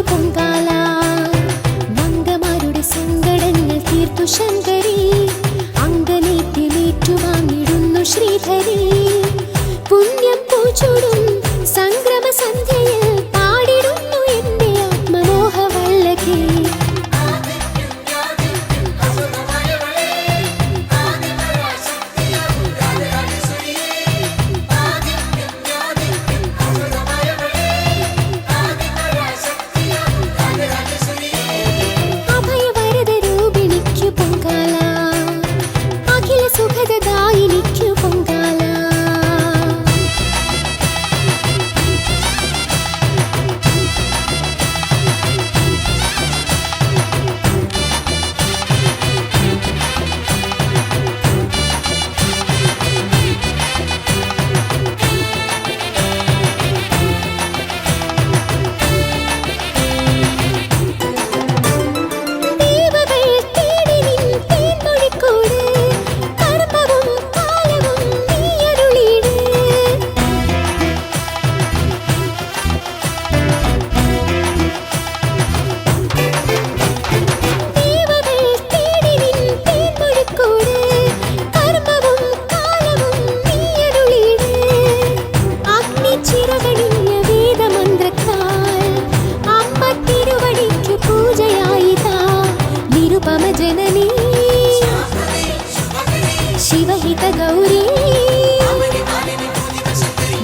പൊങ്കാല മംഗമാരുടെ സങ്കടങ്ങൾ തീർത്തു ശങ്കരി അങ്കനേറ്റു വാങ്ങിടുന്നു ശ്രീധരി പുണ്യം പൂച്ചൂടും സംക്രമ സന്ധ്യയിൽ പാടിടുന്നു എന്റെ ആത്മമോഹ വല്ലകി शिवहित गौरी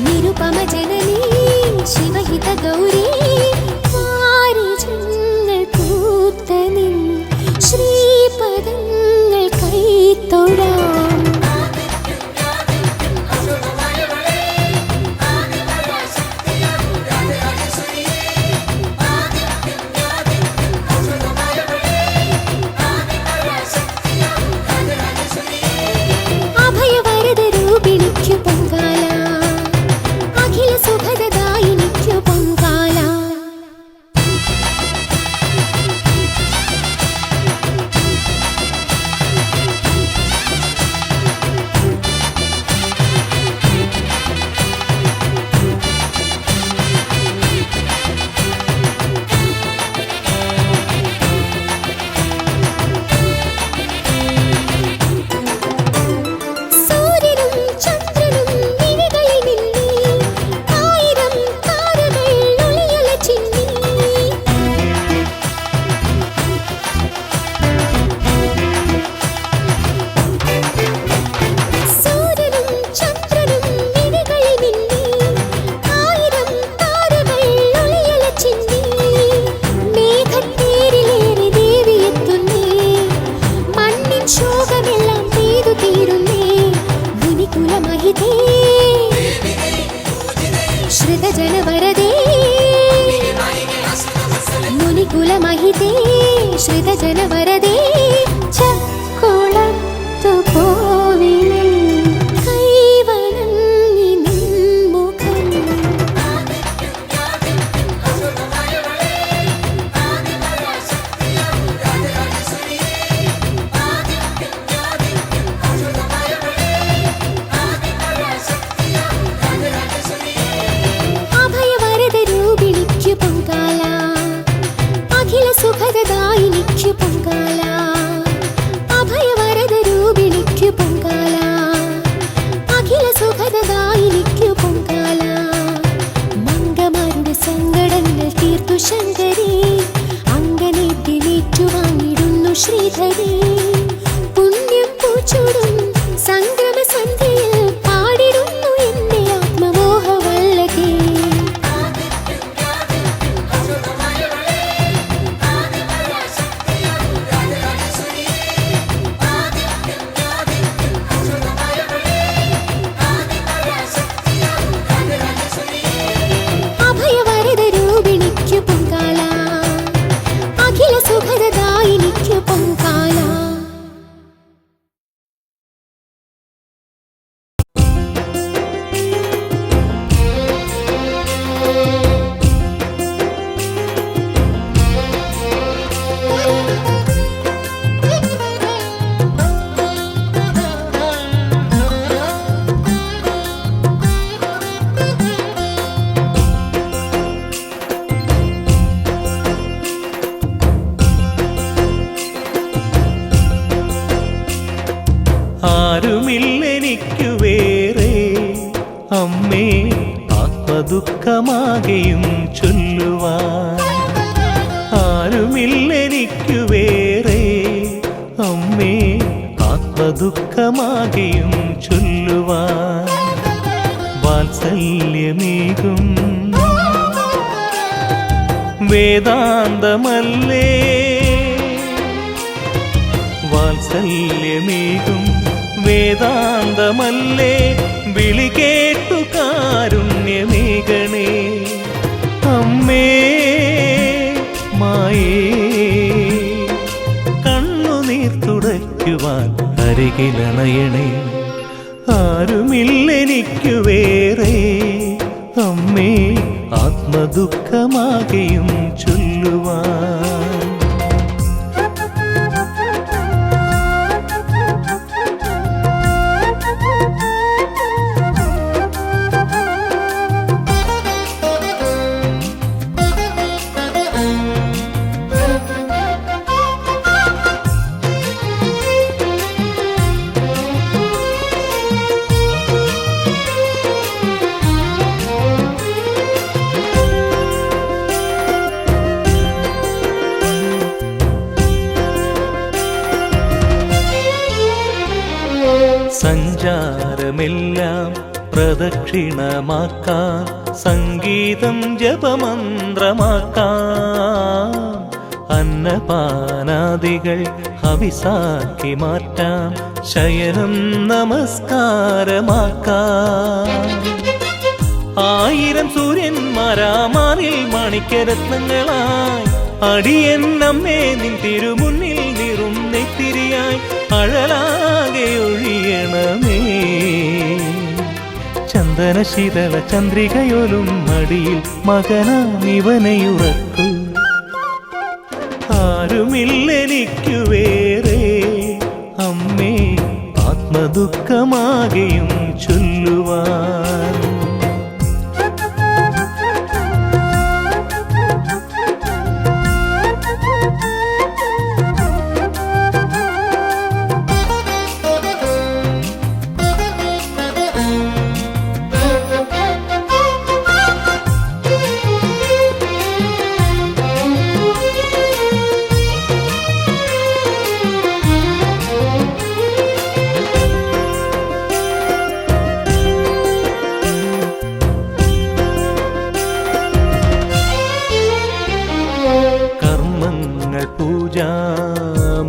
निरुपम जननी शिवहित गौरी പാരിജങ്ങൾ പൂത്തനിൻ ശ്രീപദങ്ങൾ കൈത്തൊഴാം श्रितजनवरदे मुनिकुलमहिते श्रितजनवरदे चक्कुळत्तु कोविलिल कैवणङ्गि निन्मुखं സുഖദായിനിക്കു പൊങ്കാല അഭയവരദ രൂപിണിക്കു പൊങ്കാല അഖില സുഖദായിനിക്കു പൊങ്കാല മംഗമാരുടെ സങ്കടങ്ങൾ തീർത്തു ശങ്കരി അങ്കനേറ്റു വാങ്ങിടുന്നു ശ്രീധരി പുണ്യം പൂച്ചൂടും സംക്രമ സന്ധ്യയിൽ പാടിടുന്നു എന്റെ ആത്മമോഹ വല്ലകി പൊങ്കാല ആത്മദുഃഖമാകെയും ചൊല്ലുവാൻ ആരുമില്ലെനിക്കു വേറെ അമ്മേ ആത്മദുഃഖമാകെയും ചൊല്ലുവാൻ വാത്സല്യമേകും വേദാന്തമല്ലേ വാത്സല്യമേകും വേദാന്തമല്ലേ വിളി കേട്ടു കാരുണ്യമേകണേ അമ്മേ മായേ കണ്ണുനീർ തുടയ്ക്കുവാൻ അരികിലണയണേ ആരുമില്ലെനിക്കു വേറെ അമ്മേ ആത്മദുഃഖമാകെയും ചൊല്ലുവാൻ സഞ്ചാരമെല്ലാം പ്രദക്ഷിണമാക്കാം സംഗീതം ജപമന്ത്രമാക്കാം അന്നപാനാദികൾ ഹവിസാക്കി മാറ്റാം ശയനം നമസ്കാരമാക്കാം ആയിരം സൂര്യന്മാരാമാറിൽ മാണിക്യരത്നങ്ങളായി അടിയെന്നമ്മേ നിൻ തിരുമുന്നിൽ നിറും നെത്തിരിയായി അഴലാകെ ഒഴിയണമേ ചന്ദന ശീതള ചന്ദ്രികയോലും മടിയിൽ മകനാമിവനെയുറക്കൂ ആരുമില്ലെനിക്കു വേറെ അമ്മേ ആത്മദുഃഖമാകെയും ചൊല്ലുവാൻ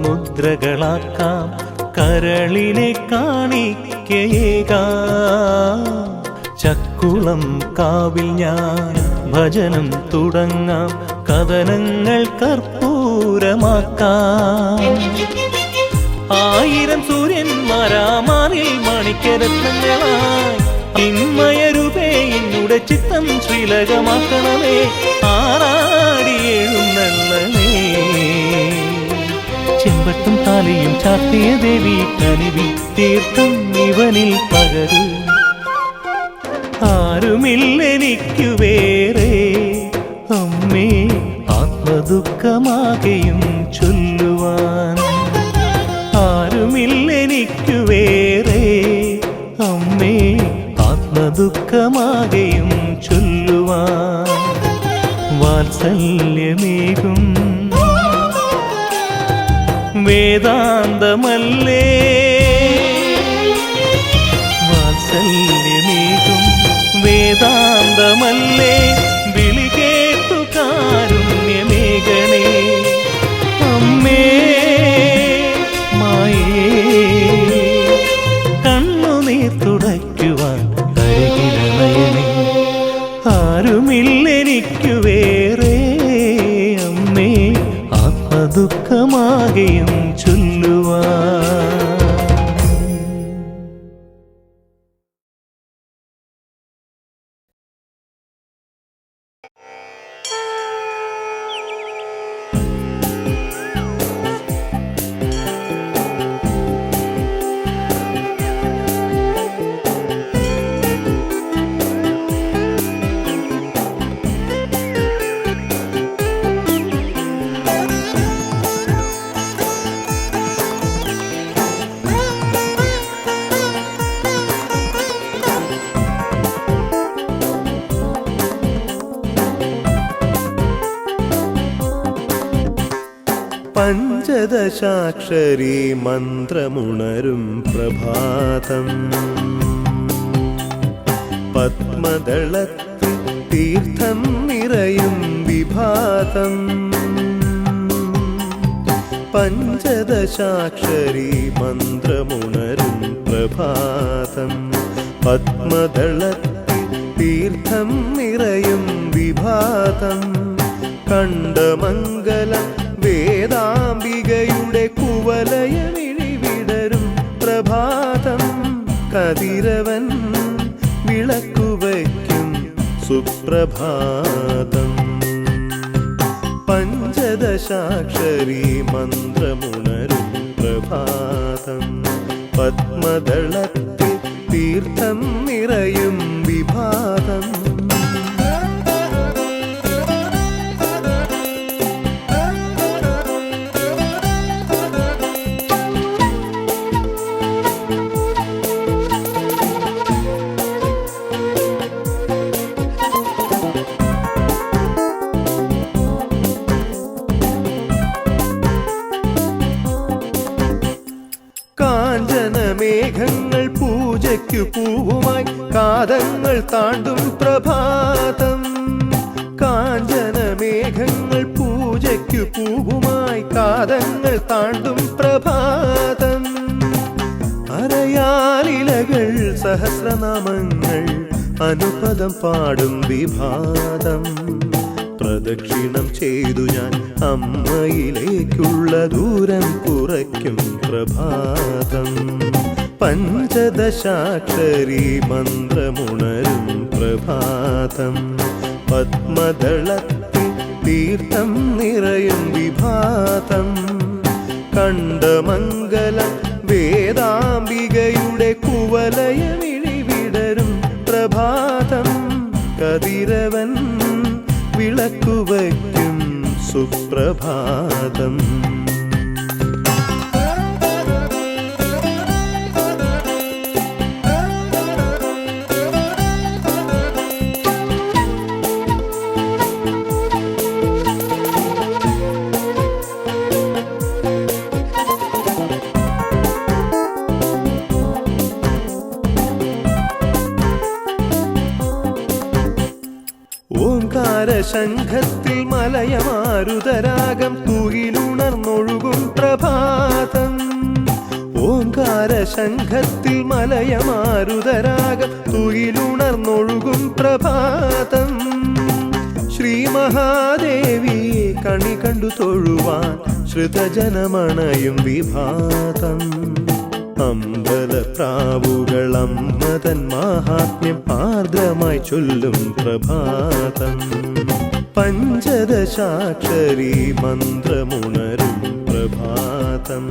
മുദ്രകളാക്കാം കരളിനെ കാണിക്കയേകാം ചക്കുളം കാവിൽ ഞാൻ ഭജനം തുടങ്ങാം കഥനങ്ങൾ കർപ്പൂരമാക്കാം ആയിരം സൂര്യന്മാരാമാറിൽ മാണിക്യരത്നങ്ങളായി ഇന്മയരൂപേ എന്നുടെ ചിത്തം ശ്രീലകമാക്കണമേ ആറാടിയെഴുന്നള്ളണേ ചെമ്പട്ടും താലിയും ചാർത്തിയ ദേവി കനിവി തീർത്ഥം ഇവനിൽ പകരു ആരുമില്ലെനിക്കു വേറെ അമ്മേ ആത്മദുഃഖമാകെയും ചൊല്ലുവാൻ ആരുമില്ലെനിക്കു വേറെ അമ്മേ ആത്മദുഃഖമാകെയും ചൊല്ലുവാൻ വാത്സല്യമേകും വേദാന്തമല്ലേ വാത്സല്യമേകും വേദാന്തമല്ലേ വിളി കേട്ടു കാരുണ്യമേകണേ അമ്മേ മായേ കണ്ണുനീർ തുടയ്ക്കുവാൻ അരികിലണയണേ ആരുമില്ലെനിക്കു വേറെ അമ്മേ ആത്മദുഃഖമാകെയും ചൊല്ലുവാൻ പഞ്ചദശാക്ഷരി മന്ത്രമുണരും പ്രഭാതം പത്മദളത്തിൽ തീർത്ഥം നിറയും വിഭാതം പഞ്ചദശാക്ഷരി മന്ത്രമുണരും പ്രഭാതം പത്മദളത്തിൽ തീർത്ഥം നിറയും വിഭാതം കണ്ടമംഗലം വേദാംബികയുടെ കുവലയമിഴി വിടരും പ്രഭാതം കതിരവൻ വിളക്കുവയ്ക്കും സുപ്രഭാതം പഞ്ചദശാക്ഷരി മന്ത്രമുണരും പ്രഭാതം പത്മദളത്തിൽ തീർത്ഥം നിറയും വിഭാതം മേഘങ്ങൾ പൂജയ്ക്കു പൂവുമായി കാതങ്ങൾ താണ്ടും പ്രഭാതം കാഞ്ചന മേഘങ്ങൾ പൂജയ്ക്കു പൂവുമായി കാതങ്ങൾ താണ്ടും പ്രഭാതം അരയാലിലകൾ സഹസ്രനാമങ്ങൾ അനുപദം പാടും വിഭാതം പ്രദക്ഷിണം ചെയ്തു ഞാൻ അമ്മയിലേക്കുള്ള ദൂരം കുറയ്ക്കും പ്രഭാതം പഞ്ചദശാക്ഷരി മന്ത്രമുണരും പ്രഭാതം പത്മദളത്തിൽ തീർത്ഥം നിറയും വിഭാതം കണ്ടമംഗലം വേദാംബികയുടെ കുവലയമിഴി വിടരും പ്രഭാതം കതിരവൻ വിളക്കുവയ്ക്കും സുപ്രഭാതം ഓംകാരശംഖത്തിൽ മലയമാരുതരാഗം തൂയിലുണർന്നൊഴുകും പ്രഭാതം ഓംകാരശംഖത്തിൽ മലയമാരുതരാഗം തൂയിലുണർന്നൊഴുകും പ്രഭാതം ശ്രീ മഹാദേവിയെ കണി കണ്ടു തൊഴുവാൻ ശ്രുതജനമണയും വിഭാതം അമ്പലപ്രാവുകൾ അമ്മതൻ മാഹാത്മ്യം ആർദ്രമായി ചൊല്ലും പ്രഭാതം പഞ്ചദശാക്ഷരി മന്ത്രമുണരും പ്രഭാതം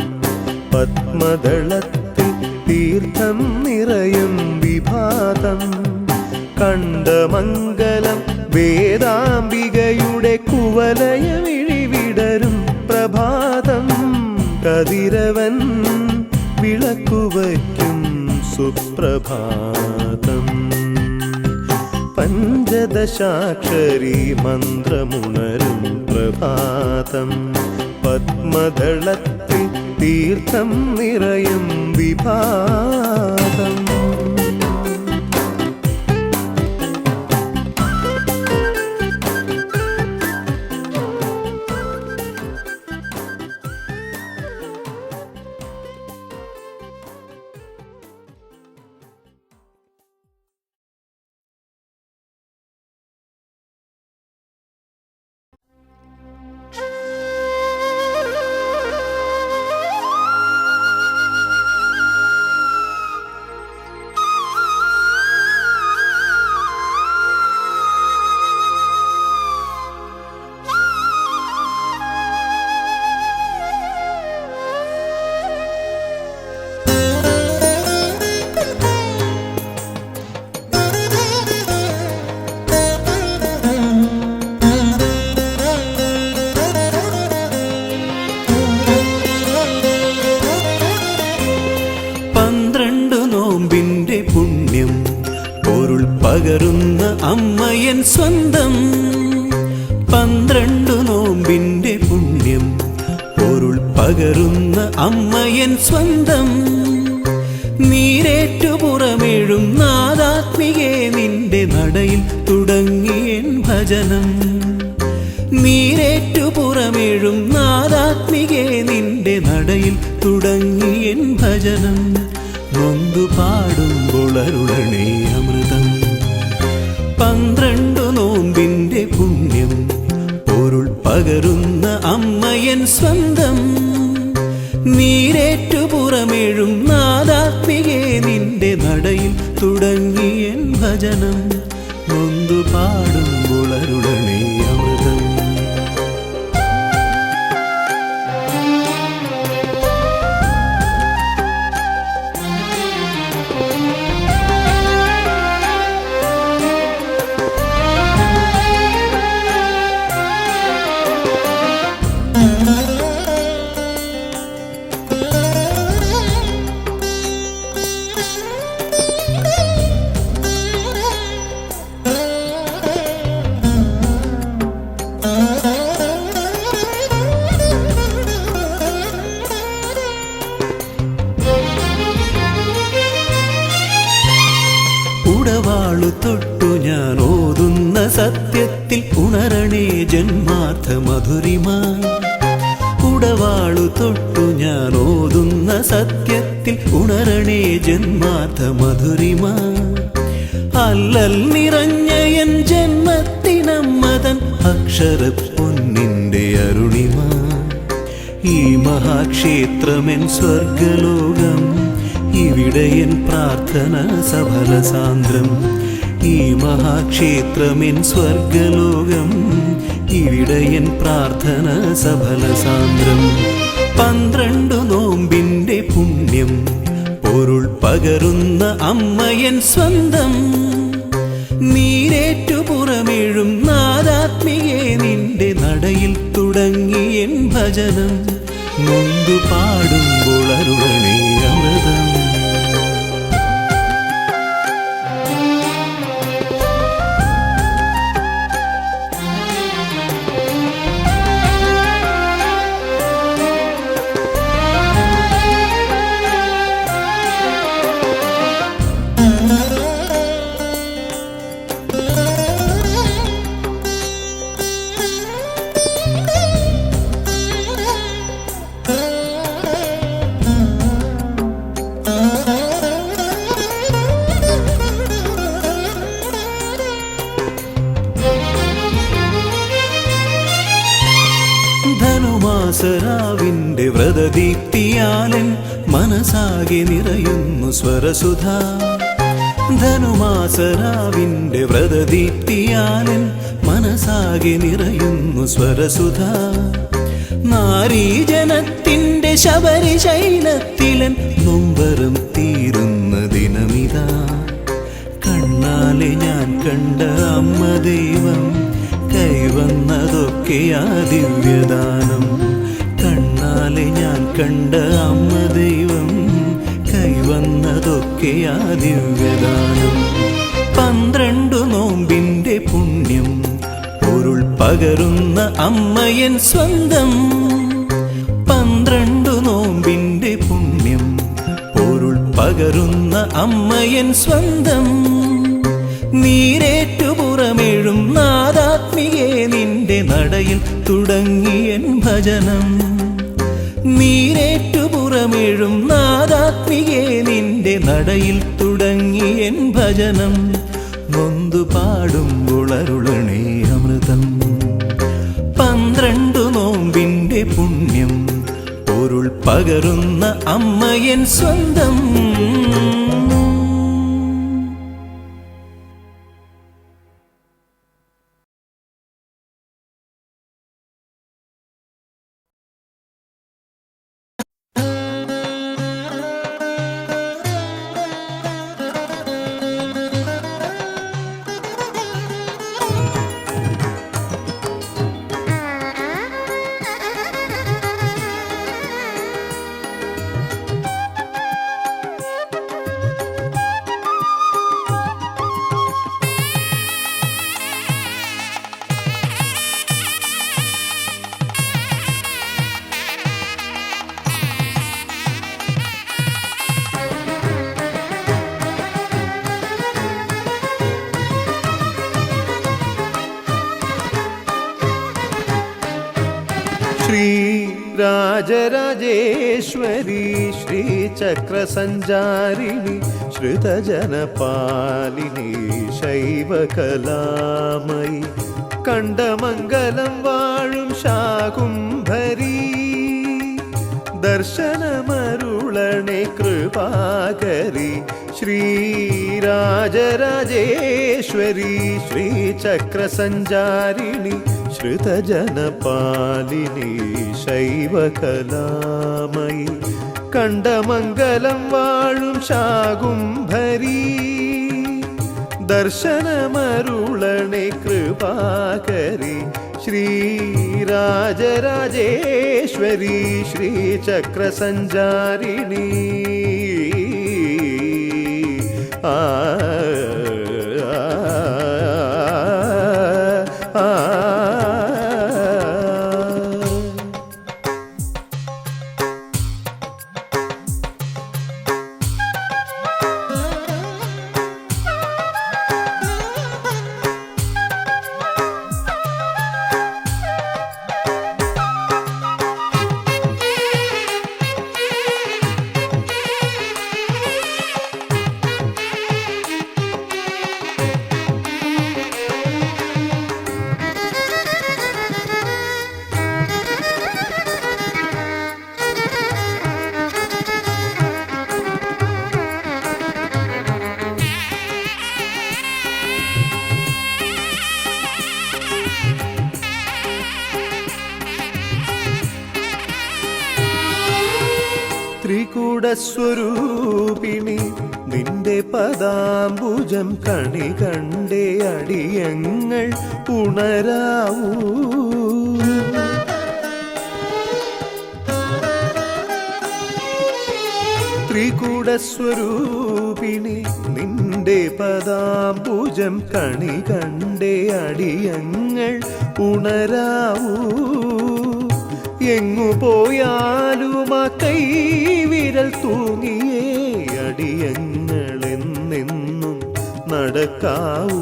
പത്മദളത്തിൽ തീർത്ഥം നിറയും വിഭാതം കണ്ടമംഗലം വേദാംബികയുടെ കുവലയമിഴി വിടരും പ്രഭാതം കതിരവൻ വിളക്കുവയ്ക്കും സുപ്രഭാതം പഞ്ചദശാക്ഷരി മന്ത്രമുണരും പ്രഭാതം പത്മദളത്തിൽ തീർത്ഥം നിറയും വിഭാതം പകരുന്ന അമ്മയൻ സ്വന്തം 12 നോമ്പിന്റെ പുണ്യം പൊരുൾ പകരുന്ന അമ്മയൻ സ്വന്തം. നീരേറ്റുപുറമേഴും നാദാത്മികേ നിന്റെ നടയിൽ തുടങ്ങിയൻ ഭജനം. നീരേറ്റുപുറമേഴും നാദാത്മികേ നിന്റെ നടയിൽ തുടങ്ങിയൻ ഭജനം. നൊന്തു പാടുമ്പോൾ അരുളണേ അമൃതം. 12 നോമ്പിന്റെ പുണ്യം പൊരുൾ പകരുന്ന അമ്മയൻ സ്വന്തം. നീരേറ്റുപുറമേഴും നാദാത്മികേ നിന്റെ നടയിൽ തുടങ്ങിയൻ ഭജനം. നൊന്തു പാടുമ്പോൾ അരുളണേ അമൃതം. ഉടവാളു തൊട്ടു ഞാൻ ഓതുന്ന സത്യത്തിൽ ഉണരണേ ജന്മാർത്ഥ മധുരിമ. ഉടവാളു തൊട്ടു ഞാൻ ഓതുന്ന സത്യത്തിൽ ഉണരണേ ജന്മാർത്ഥ മധുരിമ. അല്ലൽ നിറഞ്ഞ എൻ ജന്മത്തിനമ്മതൻ അക്ഷരപ്പൊന്നിന്റെ അരുണിമ. ഈ മഹാക്ഷേത്രമെൻ സ്വർഗലോകം, ഇവിടെയൻ പ്രാർത്ഥന സഫല സാന്ദ്രം. ഈ മഹാക്ഷേത്രമെൻ സ്വർഗലോകം, ഇവിടെയൻ പ്രാർത്ഥന സഫല സാന്ദ്രം. 12 നോമ്പിന്റെ പുണ്യം പൊരുൾ പകരുന്ന അമ്മയൻ സ്വന്തം. നീരേറ്റുപുറമേഴും നാദാത്മികേ നിന്റെ നടയിൽ തുടങ്ങിയൻ ഭജനം. നൊന്തു പാടുമ്പോൾ അരുളണേ അമൃതം. ധനുമാസരാവിന്റെ വ്രതദീപ്തിയാലൻ മനസാകെ നിറയുന്നു സ്വരസുധ. ധനുമാസരാവിന്റെ വ്രതദീപ്തിയാലൻ മനസാകെ നിറയുന്നു സ്വരസുധ. നാരീജനത്തിന്റെ ശബരിശൈലത്തിലൻ നൊമ്പരം തീരുന്ന ദിനമിതാ. കണ്ണാലെ ഞാൻ കണ്ട അമ്മ ദൈവം, കൈവന്നതൊക്കെയാ ദിവ്യദാനം. കണ്ണാലെ ഞാൻ കണ്ട അമ്മ ദൈവം, കൈവന്നതൊക്കെയാ ദിവ്യദാനം. 12 നോമ്പിന്റെ പുണ്യം പൊരുൾ പകരുന്ന അമ്മയൻ സ്വന്തം. 12 നോമ്പിന്റെ പുണ്യം പൊരുൾ പകരുന്ന അമ്മയൻ സ്വന്തം. നീരേറ്റുപുറമേഴും നാദാത്മികേ നിന്റെ നടയിൽ തുടങ്ങിയൻ ഭജനം. നീരേറ്റുപുറമേഴും നാദാത്മികേ നിന്റെ നടയിൽ തുടങ്ങിയൻ ഭജനം. നൊന്തു പാടുമ്പോൾ അരുളണേ അമൃതം. 12 നോമ്പിന്റെ പുണ്യം പൊരുൾ പകരുന്ന അമ്മയൻ സ്വന്തം. ശ്രീരാജരാജേശ്വരി ശ്രീചക്രസഞ്ചാരിണി ശ്രുതജനപാലിനി ശൈവകലാമയി കണ്ടമംഗലം വാഴും ശാകുംഭരീ ദർശനമരുളണേ കൃപാകരി ശ്രീരാജരാജേശ്വരി ശ്രീചക്രസഞ്ചാരിണി ശ്രുതജനപാലിനി ശൈവകലാമയി കണ്ടമംഗലം വാഴും ശാകുംഭരീ ദർശനമരുളണേ കൃപാകരി ശ്രീരാജരാജേശ്വരി ശ്രീചക്രസഞ്ചാരിണി ആ ത്രികൂടസ്വരൂപിണി നിന്റെ പദാംബുജം കണി കണ്ടേ അടിയങ്ങൾ ഉണരാവൂ ത്രികൂടസ്വരൂപിണി നിന്റെ പദാംബുജം കണി കണ്ടേ അടിയങ്ങൾ ഉണരാവൂ എങ്ങു പോയാലും ആ കൈവിരൽ തൂങ്ങിയേ അടിയങ്ങളെന്നെന്നും നടക്കാവൂ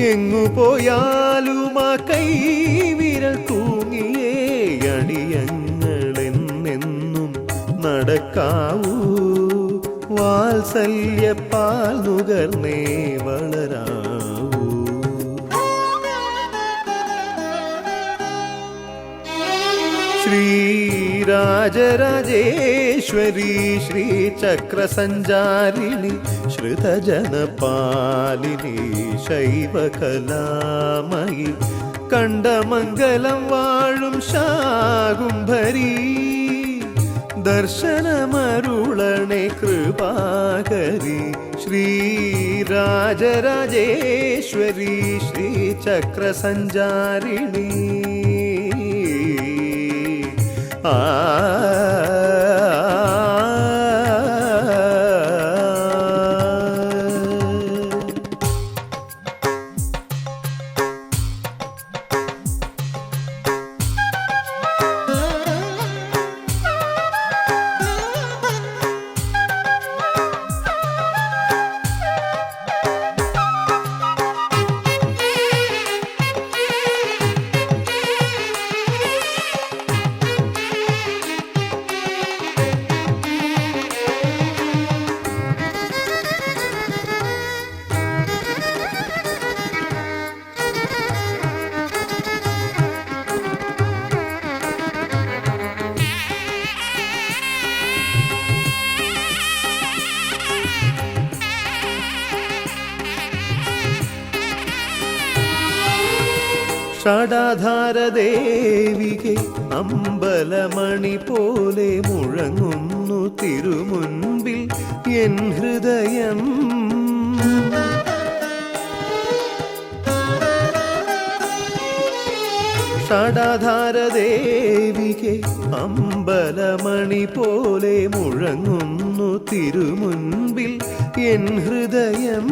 എങ്ങു പോയാലും ആ കൈവിരൽ തൂങ്ങിയേ അടിയങ്ങളെന്നെന്നും നടക്കാവൂ വാത്സല്യപ്പാൽ നുകർന്നേ വളരാവൂ ശ്രീരാജരാജേശ്വരി ശ്രീചക്രസഞ്ചാരിണി ശ്രുതജനപാലിനി ശൈവകലാമയി കണ്ടമംഗലം വാഴും ശാകുംഭരീ ദർശനമരുളണേ കൃപാകരി ശ്രീരാജരാജേശ്വരി ശ്രീചക്രസഞ്ചാരിണി ആ ഷടാധാരദേവികെ അമ്പലമണി പോലെ മുഴങ്ങുന്നു തിരുമുൻപിൽ എൻ ഹൃദയം ഷടാധാരദേവികെ അമ്പലമണി പോലെ മുഴങ്ങുന്നു തിരുമുൻപിൽ എൻ ഹൃദയം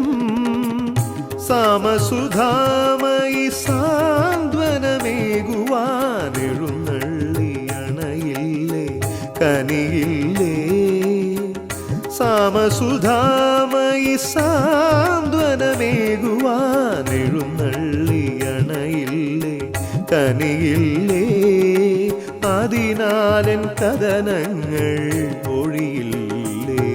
സാമസുധാമയി സാന്ത്വനമേകുവാനെഴുന്നള്ളി അണയില്ലേ കനിയില്ലേ സാമസുധാമയി സാന്ത്വനമേകുവാനെഴുന്നള്ളി അണയില്ലേ കനിയില്ലേ അതിനാലൻ കഥനങ്ങൾ ഒഴിയില്ലേ.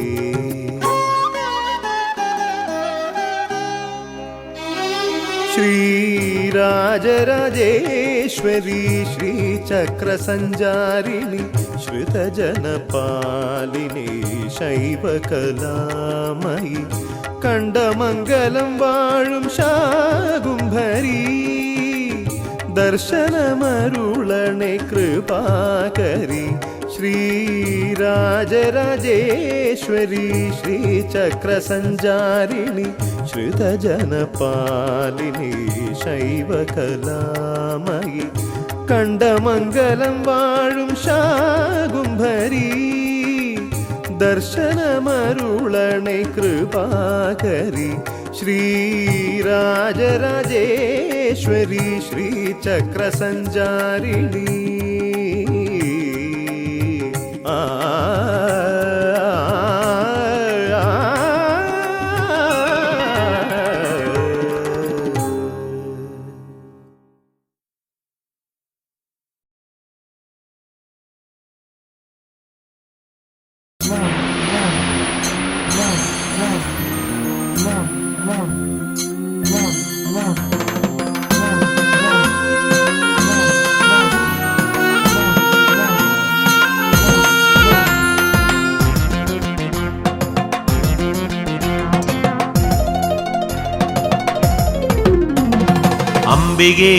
ശ്രീരാജരാജേശ്വരി ശ്രീചക്രസഞ്ചാരിണി ശ്രുതജനപാലിനി ശൈവകലാമയി കണ്ടമംഗലം വാഴും ശാകുംഭരീ ദർശനമരുളണേ കൃപാകരി. ശ്രീരാജരാജേശ്വരി ശ്രീചക്രസഞ്ചാരിണി ശ്രുതജനപാലിനി ശൈവകലാമയി കണ്ടമംഗലം വാഴും ശാകുംഭരീ ദർശനമരുളണേ കൃപാകരി. ശ്രീരാജരാജേശ്വരി ശ്രീചക്രസഞ്ചാരിണി അംബികേ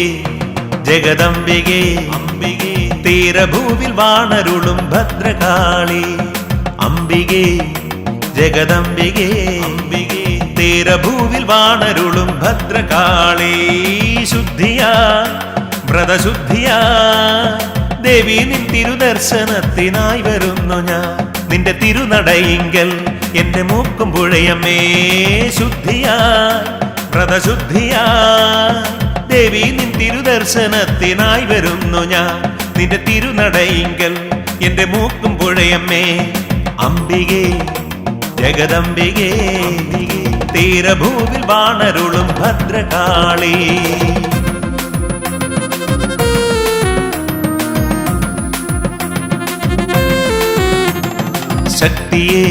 ജഗദംബികേ അംബികേ തീരഭൂവിൽ വാണരുളും ഭദ്രകാളി. അംബികേ ജഗദംബികേ അംബികേ തീരഭൂവിൽ വാണരുളും ഭദ്രകാളി. ശുദ്ധിയാ വ്രതശുദ്ധിയാ ദേവി നിൻ തിരുദർശനത്തിനായി വരുന്നു ഞാൻ. നിന്റെ തിരുനടയിങ്കൽ എന്റെ മൂക്കും പുഴയമ്മേ. ശുദ്ധിയാ വ്രതശുദ്ധിയാ ദേവി നിൻ തിരുദർശനത്തിനായി വരുന്നു ഞാൻ. നിന്റെ തിരുനടയിങ്കൽ എന്റെ മൂക്കും പുഴയമ്മേ. അംബികേ ജഗദംബികേ തീരഭൂവിൽ വാണരുളും ഭദ്രകാളി. ശക്തിയേ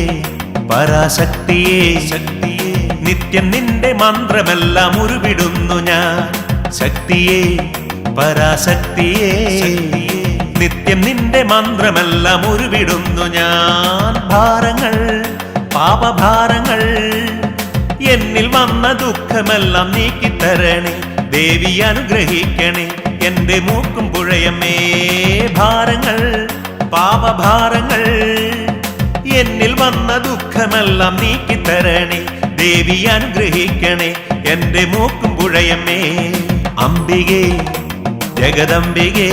പരാശക്തിയേ ശക്തിയേ നിത്യം നിന്റെ മന്ത്രമെല്ലാം ഉരുവിടുന്നു ഞാൻ. ശക്തിയേ പരാശക്തിയേ നിത്യം നിന്റെ മന്ത്രമെല്ലാം ഉരുവിടുന്നു ഞാൻ. ഭാരങ്ങൾ പാപഭാരങ്ങൾ എന്നിൽ വന്ന ദുഃഖമെല്ലാം നീക്കിത്തരണേ ദേവി അനുഗ്രഹിക്കണേ എന്റെ മൂക്കും പുഴയമ്മേ. ഭാരങ്ങൾ പാപഭാരങ്ങൾ എന്നിൽ വന്ന ദുഃഖമെല്ലാം നീക്കിത്തരണേ ദേവി അനുഗ്രഹിക്കണേ എന്റെ മൂക്കും പുഴയമ്മേ. അംബികേ ജഗദംബികേ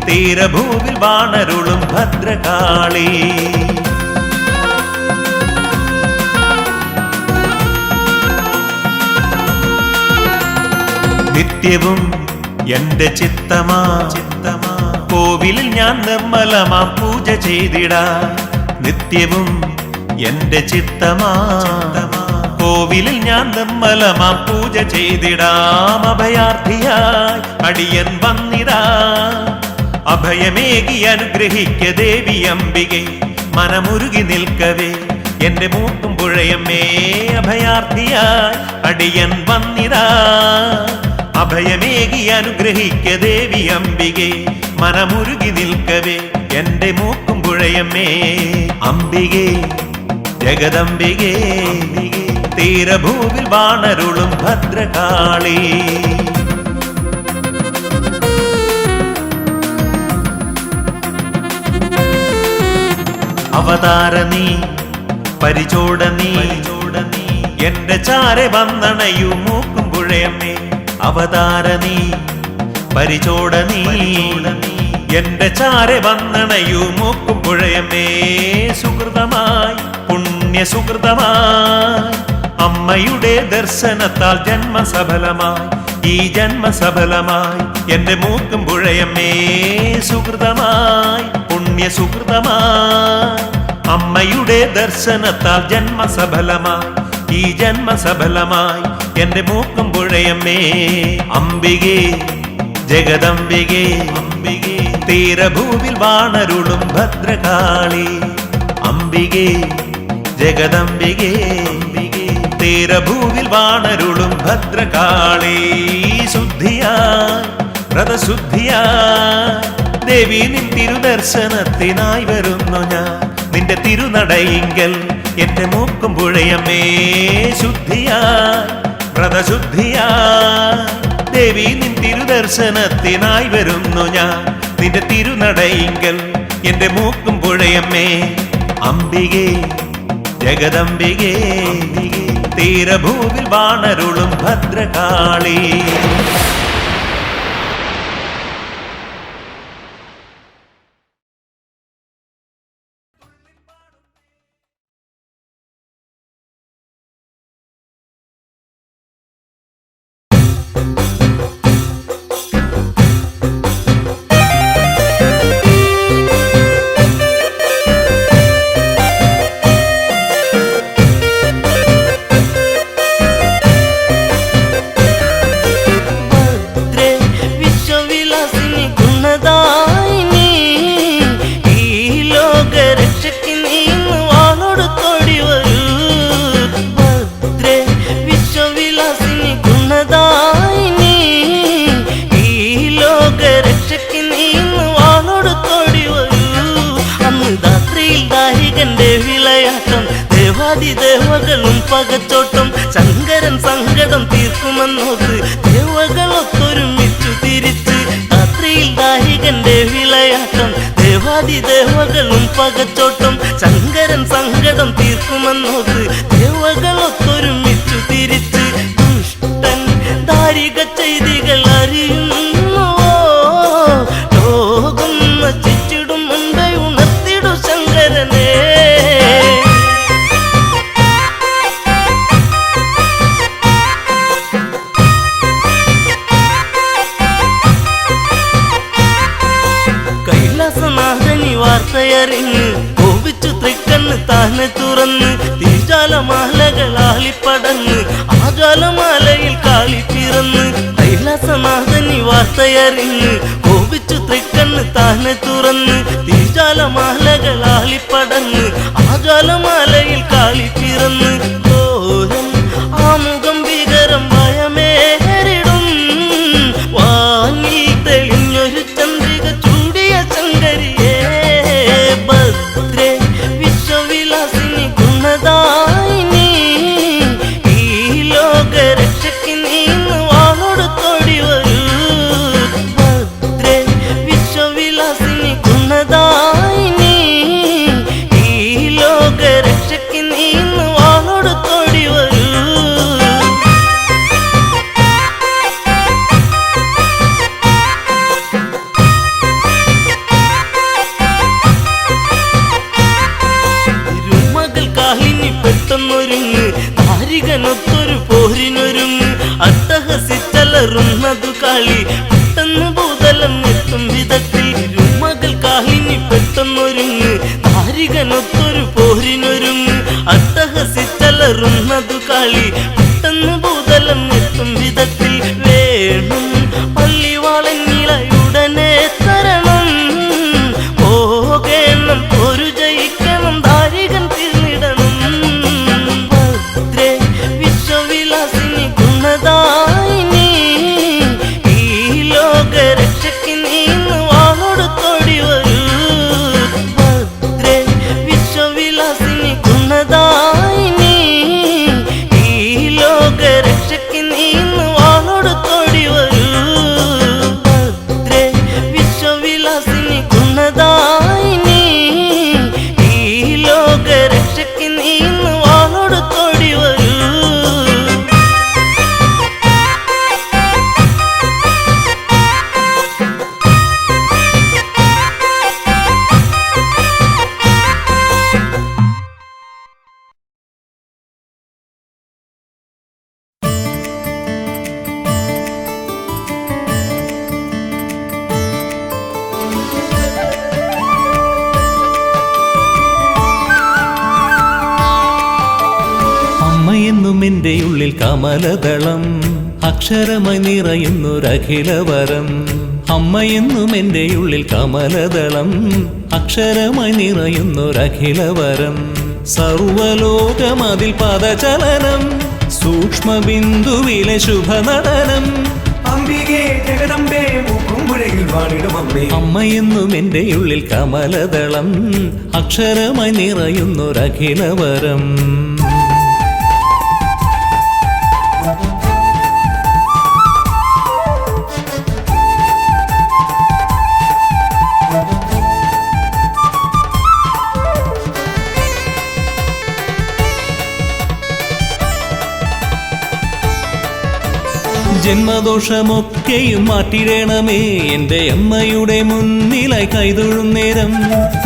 തീരഭൂവിൽ വാണരുളും ഭദ്രകാളി. നിത്യവും എന്റെ ചിത്തമാ കോവിലിൽ ഞാൻ നിർമ്മലമാം പൂജ ചെയ്തിടാ. നിത്യവും എന്റെ ചിത്തമാ കോവിലിൽ ഞാൻ നിർമ്മലമാം പൂജ ചെയ്തിടാം. അഭയാർത്ഥിയായി അടിയൻ വന്നിടാ. അഭയമേകി അനുഗ്രഹിക്ക ദേവി അംബികെ മനമുരുകി നിൽക്കവേ എന്റെ മൂക്കും പുഴയമ്മേ. അഭയാർത്ഥിയായി അടിയൻ വന്നിടാ. അഭയമേകി അനുഗ്രഹിക്ക ദേവി അംബികെ മനമുരുകി നിൽക്കവേ എന്റെ മൂക്കും പുഴയമ്മേ. അംബികേ ജഗദംബികേ തീരഭൂവിൽ വാണരുളും ഭദ്രകാളി. അവതാരനീ പരിചോടനീ എന്റെ ചാരെ വന്നണയൂ മൂക്കും പുഴയമ്മേ. അവതാരനീ പരിചോടനീ എന്റെ ചാരെ വന്നണയൂ മൂക്കും പുഴയമ്മേ. സുഹൃതമായി പുണ്യസുഹൃതമായി അമ്മയുടെ ദർശനത്താൽ ജന്മസഫലമായി ഈ ജന്മസഫലമായി എന്റെ മൂക്കും പുഴയമ്മേ. സുഹൃതമായി പുണ്യസുഹൃതമായി അമ്മയുടെ ദർശനത്താൽ ജന്മസഫലമായി ഈ ജന്മസഫലമായി എന്റെ മൂക്കും പുഴയമ്മേ. അംബികേ ജഗദംബികേ തീരഭൂവിൽ വാണരുളും ഭദ്രകാളി അംബികേ ജഗദംബികേ തീരഭൂവിൽ വാണരുളും ഭദ്രകാളി ശുദ്ധിയായി വ്രതശുദ്ധിയായി ദേവി നിൻ തിരുദർശനത്തിനായി വരുന്നു ഞാൻ നിന്റെ തിരുനടയിങ്കൽ എന്റെ മൂക്കും പുഴയമ്മേ ശുദ്ധിയായി വ്രതശുദ്ധിയായി ദേവി നിൻ തിരുദർശനത്തിനായി വരുന്നു ഞാൻ നിന്റെ തിരുനടയിങ്കൽ എന്റെ മൂക്കും പുഴയമ്മേ അംബികേ ജഗദംബികേ തീരഭൂവിൽ വാണരുളും ഭദ്രകാളി ദേവകളും പകച്ചോട്ടം ശങ്കരൻ സങ്കടം തീർക്കുമെന്നോത്ത് ദേവകളൊത്തൊരുമിച്ചു തിരിച്ച് രാത്രിയിൽ ദാഹികന്റെ വിളയാട്ടം ദേവാദിദേവകളും പകച്ചോട്ടം ശങ്കരൻ സങ്കടം തീർക്കുമെന്നോത്ത് ദേവകളൊത്തൊരുമിച്ചു തിരിച്ച് ദുഷ്ടൻ ദാരിക ചെയ്തികൾ അറിയുന്നു ലോകം നശിച്ചിടും മുൻപേ ഉണർത്തിടു ശങ്കരനെ വാർത്തയറിഞ്ഞ് കോപിച്ചു തൃക്കണ്ണ് താനെ തുറന്ന് തീജാലമാലകളാളിപ്പടന്ന് ആജാലമാലയിൽ കാളിപ്പിറന്ന് കൈലാസനാഥനി വാർത്തയറിഞ്ഞ് കോപിച്ചു തൃക്കണ്ണ് താനെ തുറന്ന് തീജാലമാലകളാളിപ്പടന്ന് ആജാലമാലയിൽ കാളിപ്പിറന്ന് ഓരൻ ആമുഖം ഭീകരം ഭയമേറിടും വാങ്ങി തെളിഞ്ഞൊരു ചന്ദ്രിക ചൂടിയ ശങ്കരിയെ വിശ്വവിലാസിനി ഗുണദായിനി ഈ ലോകരക്ഷയ്ക്ക് നീന്ന് വാളോടുത്തോടി വരൂ ഭദ്രേ വിശ്വവിലാസിനി ഗുണദായിനി ഈ ലോകരക്ഷയ്ക്ക് നീന്ന് വാളോടുത്തോടി വരൂ പെട്ടെന്നൊരുങ്ങ് താരികനൊത്തൊരു പോരിനൊരുങ്ങ് അട്ടഹസിച്ചലറുന്നതു കാളി പെട്ടെന്ന് ഭൂതലം എത്തും വിധത്തിൽ ഇരുമകൾ കാളിനി പെട്ടെന്നൊരുങ്ങ് താരികനൊത്തൊരു പോരിനൊരുങ്ങ് അട്ടഹസിച്ചലറുന്നതു കാളി പെട്ടെന്ന് ഭൂതലം എത്തും വിധത്തിൽ വേണം പള്ളിവാളന്നിളയുടനെ തരണം പോകേണം ഒരു ജയിക്കണം താരികൻ തീർന്നിടണം വിശ്വവിലാസിനി ഗുണദായിനി ഈ ലോകരക്ഷയ്ക്ക് നീന്ന് വാളോടുത്തോടി വരൂ ഭദ്രേ വിശ്വവിലാസിനി ഗുണദായിനി ഈ ലോകരക്ഷയ്ക്ക് നീന്ന് വാളോടുത്തോടി വരൂ ഭദ്രേ വിശ്വവിലാസിനി ഗുണദായിനി ഈ ലോകരക്ഷയ്ക്ക് നീന്ന് വാളോടുത്തോടി വരൂ അമ്മയെന്നും എൻ്റെ ഉള്ളിൽ കമലദളം അക്ഷരമായി നിറയുന്നൊരഖിലവരം അമ്മയെന്നും എൻ്റെ ഉള്ളിൽ കമലദളം അക്ഷരമായി നിറയുന്നൊരഖിലവരം സർവലോകമതിൽ പദചലനം സൂക്ഷ്മബിന്ദുവിലെ ശുഭനടനം അംബികേ ജഗദംബേ മൂക്കുംപുഴയിൽ വാണിടും അമ്മേ അമ്മയെന്നും എൻ്റെ ഉള്ളിൽ കമലദളം അക്ഷരമായി നിറയുന്നൊരഖിലവരം ജന്മദോഷമൊക്കെയും മാറ്റിടണമേ എൻ്റെ അമ്മയുടെ മുന്നിലായി കൈതൊഴും നേരം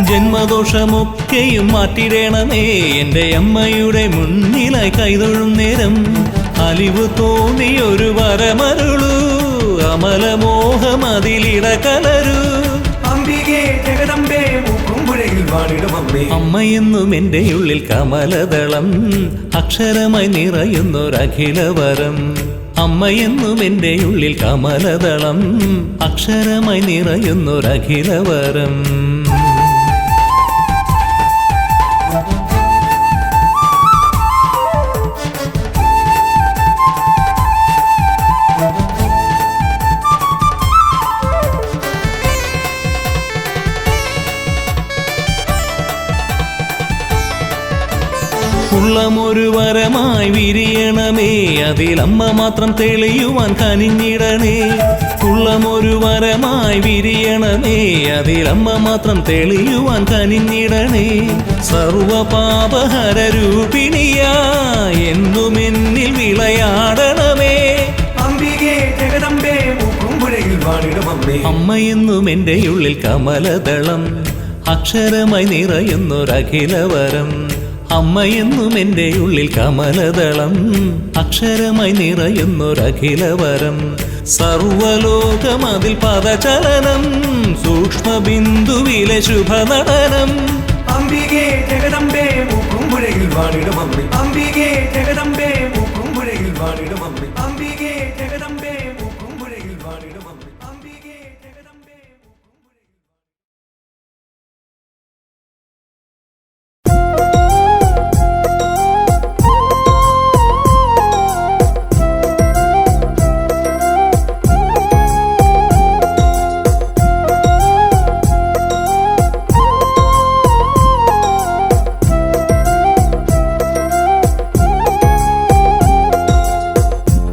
ജന്മദോഷമൊക്കെയും മാറ്റിടണമേ എൻ്റെ അമ്മയുടെ മുന്നിലായി കൈതൊഴും നേരം അലിവ് തോന്നിയൊരു വരമരുളൂ അമലമോഹമതിലിട കലരൂ അംബികേ ജഗദംബേ മൂക്കുംപുഴയിൽ വാണിടും അമ്മേ അമ്മയെന്നും എൻ്റെ ഉള്ളിൽ കമലദളം അക്ഷരമായി നിറയുന്നൊരഖിലവരം അമ്മയെന്നും എൻ്റെ ഉള്ളിൽ കമലദളം അക്ഷരമായി നിറയുന്നൊരഖിലവരം ഉള്ളമൊരു വരമായി വിരിയണമേ അതിലമ്മ മാത്രം തെളിയുവാൻ കനിഞ്ഞിടണേ ഉള്ളമൊരു വരമായി വിരിയണമേ അതിലമ്മ മാത്രം തെളിയുവാൻ കനിഞ്ഞിടണേ സർവപാപഹര രൂപിണിയാ എന്നും എന്നിൽ വിളയാടണമേ അംബികേ ജഗദംബേ മൂക്കുംപുഴയിൽ വാണിടും അമ്മേ അമ്മയെന്നും എൻ്റെ ഉള്ളിൽ കമലദളം അക്ഷരമായി നിറയുന്നൊരഖിലവരം അമ്മയെന്നും എൻ്റെ ഉള്ളിൽ കമലദളം അക്ഷരമായി നിറയുന്നൊരഖിലവരം സർവലോകമതിൽ പദചലനം സൂക്ഷ്മബിന്ദുവിലെ ശുഭനടനം അംബികേ ജഗദംബേ മൂക്കുംപുഴയിൽ വാണിടും അമ്മേ അംബികേ ജഗദംബേ മൂക്കുംപുഴയിൽ വാണിടും അമ്മേ അംബികേ ജഗദംബേ മൂക്കുംപുഴയിൽ വാണിടും അമ്മേ അംബികേ ജഗദംബേ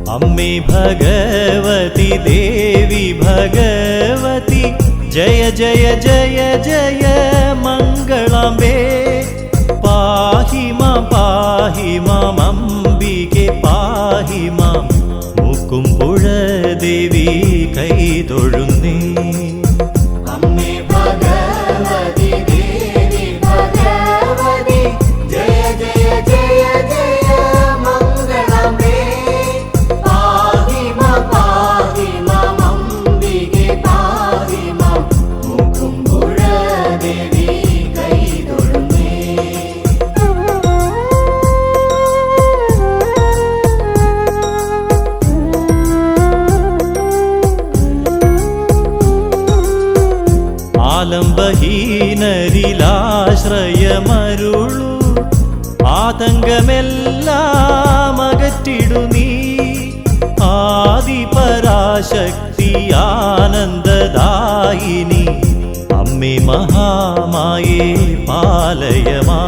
अम्मे भगवती देवी भगवती जय जय जय जय मङ्गलाम्बे पाहि माम् अम्बिके पाहि मां मुकुम्पुळ देवी कैतोळुन्ने അമ്മേ ഭഗവതി ദേവി ഭഗവതി ജയ ജയ ജയ ജയ മംഗളാംബേ പാഹി മാം അംബികേ പാഹി മാം മുകുംബുഴ ദേവി കൈതൊഴുന്നേ ആലംബഹീനരിലാശ്രയമരുളു ആതങ്കമെല്ലാം അകറ്റിടു നീ ആദിപരാശക്തി ആനന്ദദായിനി അമ്മേ മഹാമായേ പാലയമാ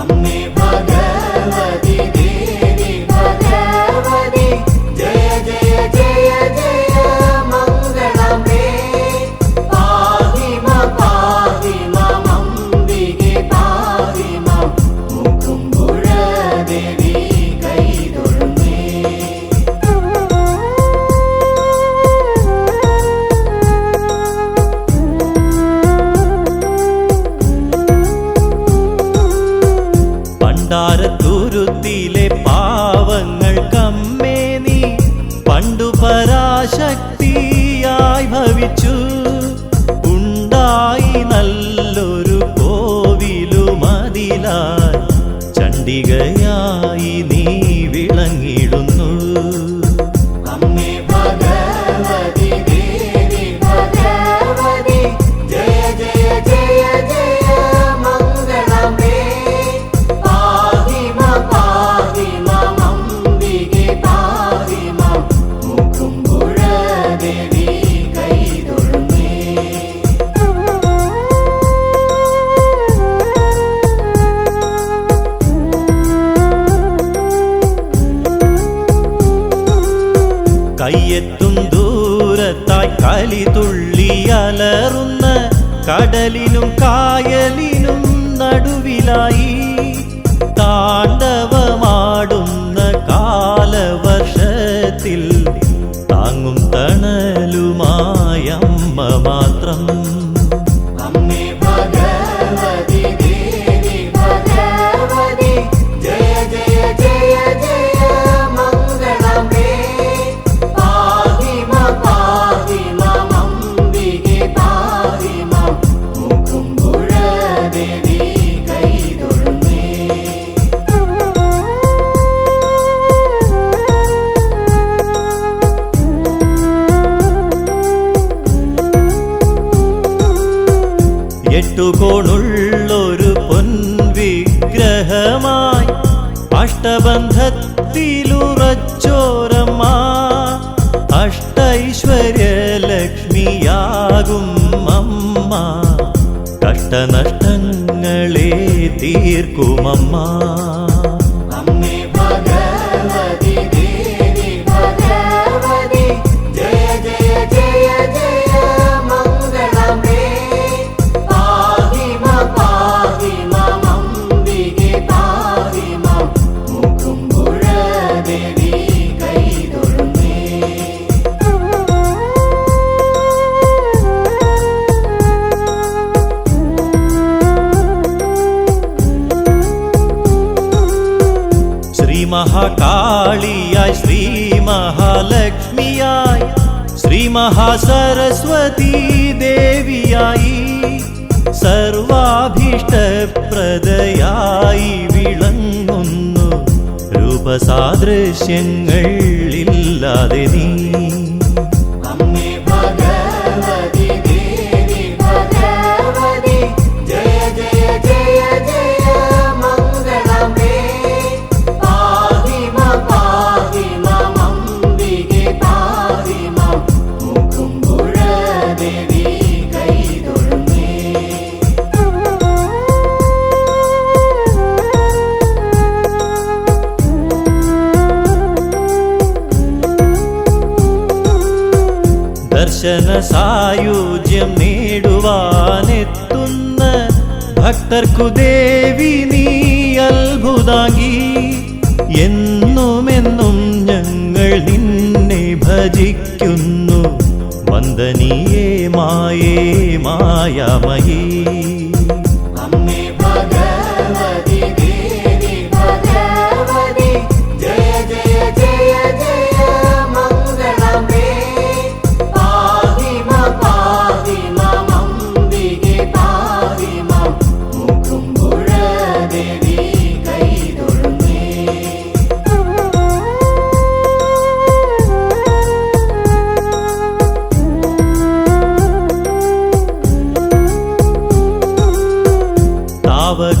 അമ്മേ ഭഗവതി ദേവി ഭഗവതി ജയ ജയ ജയ ജയ മംഗളാംബേ പാഹി മാം അംബികേ പാഹി മാം മുകുംബുഴ ദേവി കൈതൊഴുന്നേ പണ്ടാരത്തുരുത്തിലെ പാവങ്ങൾക്കമ്മേ നീ പണ്ടു പരാശക്തിയായി ഭവിച്ചു ഉണ്ടായി നല്ലൊരു കോവിലുമതിലായി ചണ്ഡികയായി നീ വിളങ്ങിടുന്നു അമ്മേ ഭഗവതി ദേവി കലി തുള്ളിയലറുന്ന കടലിനും കായലിനും നടുവിലായി താണ്ഡവമാടുന്ന കാലവർഷത്തിൽ താങ്ങും തണലുമായ അമ്മ മാത്രം. അമ്മേ ഭഗവതി ദേവി ഭഗവതി ജയ ജയ ജയ ജയ മംഗളമേ പാഹി മാം അംബികെ പാഹി മാം മുകുംബുഴ ദേവി കൈതൊഴുന്നേ. എട്ടുകോണുള്ളൊരു പൊൻവിഗ്രഹമായി അഷ്ടബന്ധത്തിലുറച്ചോരമ്മ അഷ്ടൈശ്വര്യലക്ഷ്മിയാകും അമ്മ കഷ്ടനഷ്ടങ്ങളെ തീർക്കുമമ്മ. അമ്മേ ഭഗവതി ദേവി ഭഗവതി ജയ ജയ ജയ ജയ മംഗളമേ പാഹി മാം അംബികെ പാഹി മാം മുകുംബുഴ ദേവി കൈതൊഴുന്നേ. ശ്രീ മഹാകാളിയായി ശ്രീ മഹാലക്ഷ്മിയായി ശ്രീ മഹാസരസ്വതി ദേവിയായി സർവാഭീഷ്ടപ്രദയായി വിളങ്ങുന്നു രൂപസാദൃശ്യങ്ങൾ ഇല്ലാതെ നീ. അമ്മേ ഭഗവതി ദേവി ഭഗവതി ജയ ജയ ജയ ജയ മംഗളമേ പാഹി മാം അംബികെ പാഹി മാം മുകുംബുഴ ദേവി കൈതൊഴുന്നേ. ദർശന സായുജ്യം നേടുവാനെത്തുന്ന ഭക്തർക്കു ദേവി നീ അത്ഭുതാംഗി. എന്നുമെന്നും ഞങ്ങൾ നിന്നെ ഭജിക്കുന്നു വന്ദനീയേ മായേ മായാമയീ. അമ്മേ ഭഗവതി ദേവി ഭഗവതി ജയ ജയ ജയ ജയ മംഗളമേ പാഹി മാം അംബികെ പാഹി മാം മുകുംബുഴ ദേവി കൈതൊഴുന്നേ.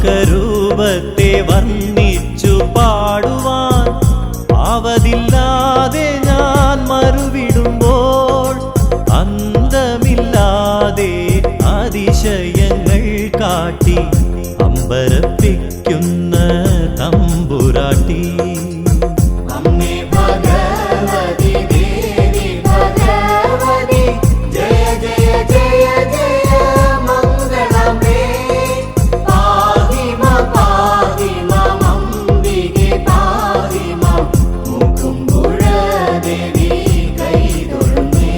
താവകരൂപത്തെ വർണ്ണിച്ചു പാടുവാൻ ആവതില്ലാതെ ഞാൻ മറുവിടുമ്പോൾ അന്തമില്ലാതെ അതിശയങ്ങൾ കാട്ടി അമ്പരപ്പിക്കുന്ന തമ്പുരാട്ടി. അമ്മേ ഭഗവതി ദേവി ഭഗവതി ജയ ജയ ജയ ജയ മംഗളമേ പാഹി മാം അംബികെ പാഹി മാം മുകുംബുഴ ദേവി കൈതൊഴുന്നേ.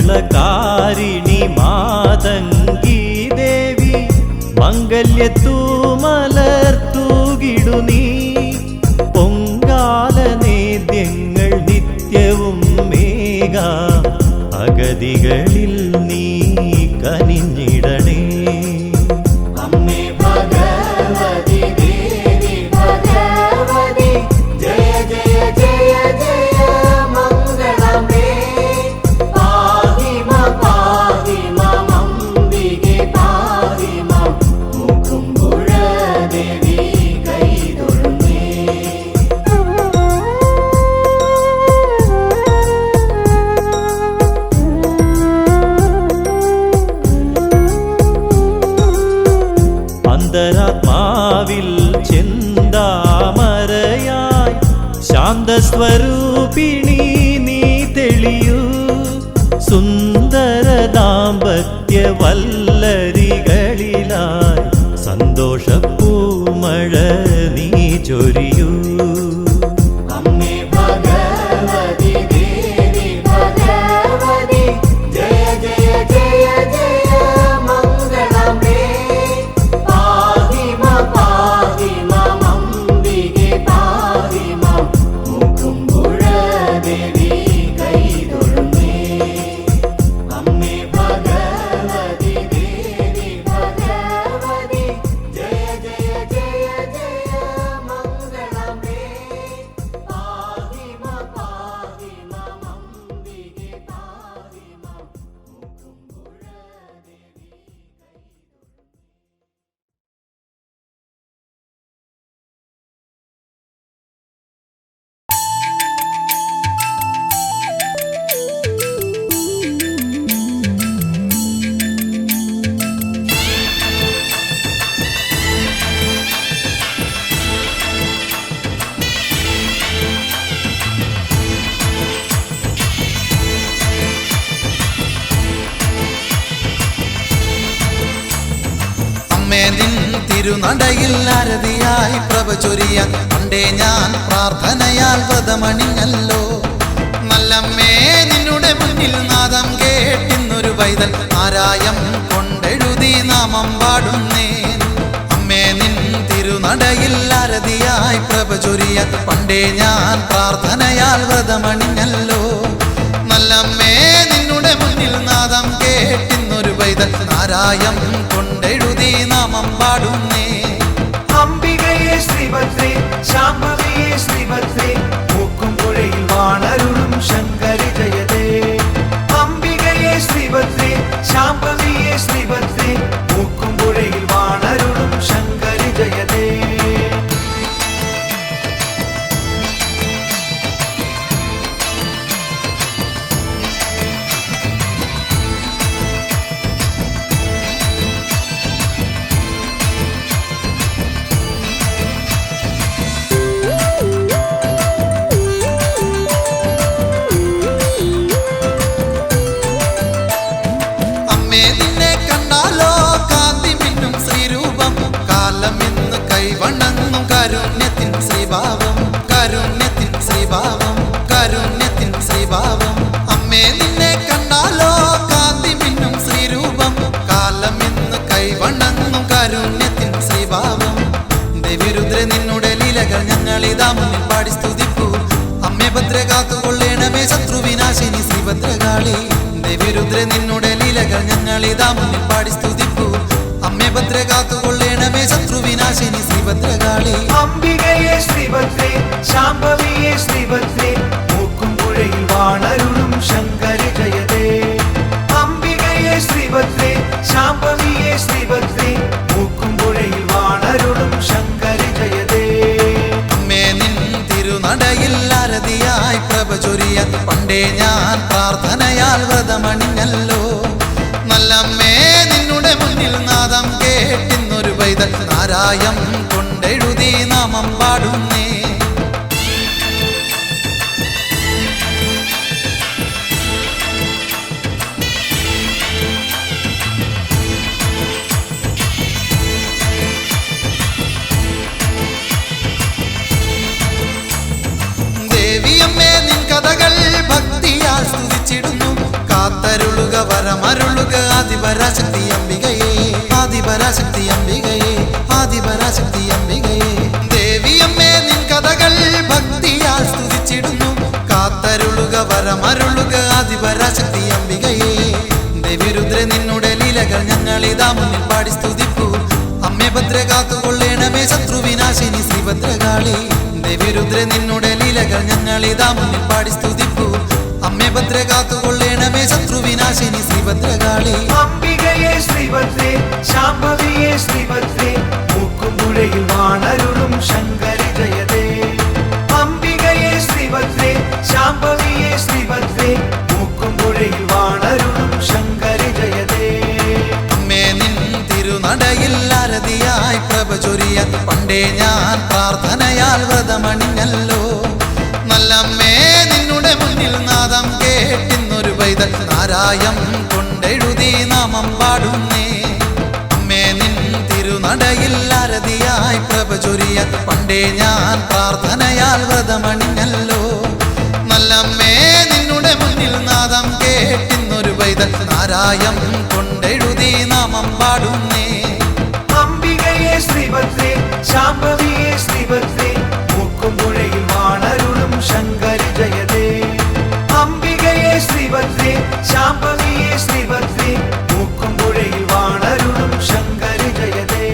മംഗളകാരിണി മാതംഗി ദേവി മംഗല്യത്തൂമലർത്തൂകിടു നീ. പൊങ്കാല നേദ്യങ്ങൾ നിത്യവും മേഘ അഗതികളിൽ നീ കനിഞ്ഞിടണേ. അമ്മേ ഭഗവതി ദേവി ഭഗവതി ജയ ജയ ജയ ജയ മംഗളമേ പാഹി മാം അംബികെ പാഹി മാം മുകുംബുഴ ദേവി കൈതൊഴുന്നേ. അന്തരാത്മാവിൽ ചെന്താമരയായി ശാന്തസ്വരൂപിണി നീ തെളിയൂ. സുന്ദര ദാമ്പത്യ വല്ലരികളിലായി സന്തോഷപ്പൂമഴ നീ ചൊരിയൂ. അമ്മേ ഭഗവതി ദേവി ഭഗവതി ജയ ജയ ജയ ജയ മംഗളമേ. പാഹി മാം അംബികെ പാഹി മാം മുകുംബുഴ ദേവി കൈതൊഴുന്നേ. അമ്മേ ഭഗവതി ദേവി ഭഗവതി ജയ ജയ ജയ ജയ മംഗളമേ. പാഹി മാം അംബികെ പാഹി മാം മുകുംബുഴ ദേവി അമ്മേ നിൻ തിരുനടയിൽ ആരതിയായി പ്രഭ ചൊരിയാൻ പണ്ടേ ഞാൻ പ്രാർത്ഥനയാൽ വ്രതമണിഞ്ഞല്ലോ. നല്ലമ്മേ നിന്നുടെ മുന്നിൽ നാദം കേട്ടിന്നൊരു പൈതൽ ആരായം കൊണ്ടെഴുതി നാമം പാടുന്നേ. അമ്മേ നിൻ തിരുനടയിൽ ആരതിയായി പ്രഭ ചൊരിയാൻ പണ്ടേ ഞാൻ പ്രാർത്ഥനയാൽ വ്രതമണിഞ്ഞല്ലോ. നല്ലമ്മേ നിന്നുടെ മുന്നിൽ നാദം കേട്ടിന്നൊരു പൈതൽ ആരായം കൊണ്ടെഴുതി നാമം പാടുന്നേ. അംബികയെ ശ്രീഭദ്രേ ശാംഭവിയെ ശ്രീഭദ്രേ മൂക്കുംപുഴയിൽ വാണരുളും ശങ്കരി ജയതേ. അംബികയെ ശ്രീഭദ്രേ ശാംഭവിയെ ശ്രീഭദ്രേ മൂക്കുംപുഴയിൽ വാണരുളും ശങ്കരി ജയതേ. അമ്മേ നിന്നെ കണ്ടാലോ കാന്തി മിന്നും ശ്രീരൂപം. കാലം ഇന്ന് കൈവണങ്ങും കാരുണ്യത്തിൻ ശ്രീഭാവം. കാരുണ്യത്തിൻ ശ്രീഭാവം. കാരുണ്യത്തിൻ ശ്രീഭാവം. അമ്മേ നിന്നെ കണ്ടാലോ കാന്തി മിന്നും ശ്രീരൂപം. കാലം ഇന്ന് കൈവണങ്ങും കാരുണ്യത്തിൻ ശ്രീഭാവം. ദേവിരുദ്ര നിന്നുടെ ലീലകൾ ഞങ്ങളിതാ മുന്നിൽ പാടി സ്തുതിപ്പൂ. അമ്മേ ഭദ്ര കാത്തുകൊള്ളേണമേ ശത്രുവിനാശിനി ശ്രീഭദ്രകാളി. ദേവിരുദ്ര നിന്നുടെ ലീലകൾ ഞങ്ങളിതാ മുന്നിൽ പാടി സ്തുതിപ്പൂ. അമ്മേ ഭദ്ര കാത്തുകൊള്ളേണമേ ശത്രുവിനാശിനി ശ്രീഭദ്രകാളി. അംബികയെ ശ്രീഭദ്രേ ശാംഭവിയെ ശ്രീഭദ്രേ മൂക്കുംപുഴയിൽ വാണരുളും ശങ്കരി ജയതേ. അംബികയെ ശ്രീഭദ്രേ ശാംഭവിയെ ശ്രീഭദ്രേ മൂക്കുംപുഴയിൽ വാണരുളും ശങ്കരി ജയതേ. അമ്മേ നിൻ തിരുനടയിൽ ആരതിയായി പ്രഭ ചൊരിയാൻ പണ്ടേ ഞാൻ പ്രാർത്ഥനയാൽ വ്രതമണിഞ്ഞല്ലോ. നല്ലമ്മേ നിന്നുടെ മുന്നിൽ നാദം കേട്ടിന്നൊരു പൈതൽ ആരായം കൊണ്ടെഴുതി നാമം പാടുന്നേ. ദേവിയമ്മേ നിൻ കഥകൾ ഭക്തിയാൽ സ്തുതിച്ചിടുന്നു. കാത്തരുളുക വരമരുളുക ആദിപരാശക്തി അംബികയെ. ആദിപരാശക്തി അംബികയെ. ആദിപരാശക്തി അംബികയെ. ദേവിയമ്മേ നിൻ കഥകൾ ഭക്തിയാൽ സ്തുതിച്ചിടുന്നു. കാത്തരുളുക വരമരുളുക ആദിപരാശക്തി അംബികയെ. ദേവിരുദ്ര നിന്നുടെ ലീലകൾ ഞങ്ങളിതാ മുന്നിൽ പാടി സ്തുതിപ്പൂ. അമ്മേ ഭദ്ര കാത്തുകൊള്ളേണമേ ശത്രുവിനാശിനി ശ്രീഭദ്രകാളി. ദേവിരുദ്ര നിന്നുടെ ലീലകൾ ഞങ്ങളിതാ മുന്നിൽ പാടി സ്തുതിപ്പൂ. അമ്മേ ഭദ്ര കാത്തുകൊള്ളേണമേ ശത്രുവിനാശിനി ശ്രീഭദ്രകാളി. അംബികയെ ശ്രീഭദ്രേ ശാംഭവിയെ ശ്രീഭദ്രേ മൂക്കുംപുഴയിൽ വാണരുളും ശങ്കരി ജയതേ. അംബികയെ ശ്രീഭദ്രേ ശാംഭവിയെ ശ്രീഭദ്രേ മൂക്കുംപുഴയിൽ വാണരുളും ശങ്കരി ജയതേ. അമ്മേ നിൻ തിരുനടയിൽ ആര ആരതിയായി പ്രഭ ചൊരിയാൻ പണ്ടേ ഞാൻ പ്രാർത്ഥനയാൽ വ്രതമണിഞ്ഞല്ലോ. നല്ലമ്മേ നിന്നുടെ മുന്നിൽ നാദം കേട്ടിന്നൊരു പൈതൽ നാരായം കൊണ്ടെഴുതി നാമം പാടുന്നേ. അമ്മേ നിൻ തിരുനടയിൽ ആരതിയായി പ്രഭ ചൊരിയാൻ പണ്ടേ ഞാൻ പ്രാർത്ഥനയാൽ വ്രതമണിഞ്ഞല്ലോ. നല്ലമ്മേ നിന്നുടെ മുന്നിൽ നാദം കേട്ടിന്നൊരു പൈതൽ നാരായം കൊണ്ടെഴുതി നാമം പാടുന്നേ. അംബികയെ ശ്രീഭദ്രേ ശാംഭവിയെ ശ്രീഭദ്രേ മൂക്കുംപുഴയിൽ വാണരുളും ശങ്കരി ജയതേ. അംബികയെ ശ്രീഭദ്രേ ശാംഭവിയെ ശ്രീഭദ്രേ മൂക്കുംപുഴയിൽ വാണരുളും ശങ്കരി ജയതേ.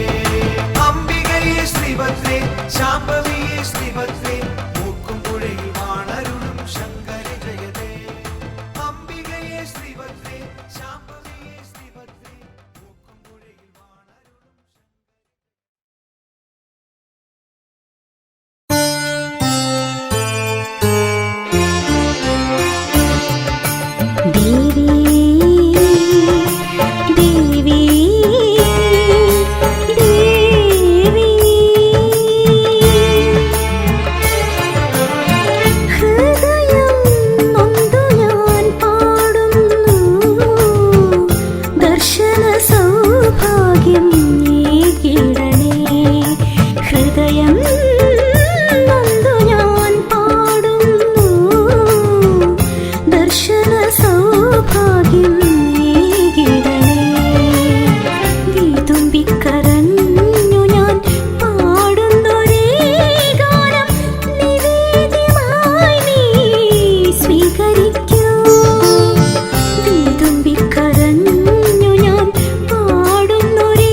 അംബികയെ ശ്രീഭദ്രേ ശാംഭവിയെ ശ്രീഭദ്രേ മൂക്കുംപുഴയിൽ വാണരുളും ശങ്കരി ജയതേ. അംബികയെ ശ്രീഭദ്രേ ശാംഭവിയെ ശ്രീഭദ്രേ മൂക്കുംപുഴയിൽ വാണരുളും കരഞ്ഞു ഞാൻ പാടുന്നൊരേ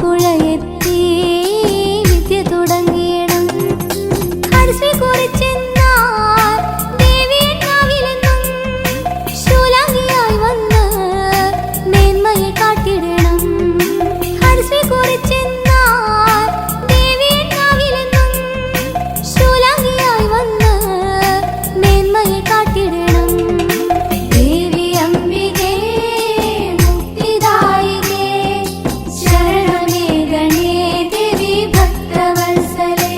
മുക്കുംപുഴയെത്തി വിദ്യ തുടങ്ങിയിടം ഹരിശ്രീ കുറിച്ചെന്നാൽ ദേവിയൻ നാവിലെന്നും ശൂലാംഗിയായി വന്ന് മേന്മയെ കാട്ടിടണം. ഹരിശ്രീ കുറിച്ചെന്നാൽ ദേവിയൻ നാവിലെന്നും ശൂലാംഗിയായി വന്ന് മേന്മയെ കാട്ടിടണം. ദേവി അംബികേ മുക്തിദായികേ ശരണമേ ഗണേ ദേവി ഭക്തവത്സലേ.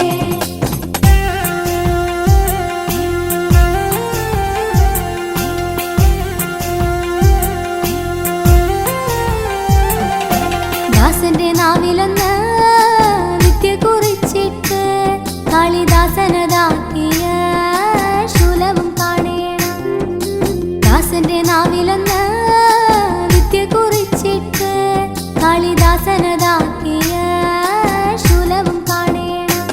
ദാസന്റെ നാവിലൊന്ന് വിദ്യ കുറിച്ചിട്ട് കാളിദാസനതാക്കിയ ശൂലവും കാണേണം. ദാസന്റെ നാവിലൊന്ന് വിദ്യ കുറിച്ചിട്ട് കാളിദാസനതാക്കിയ ശൂലവും കാണേണം.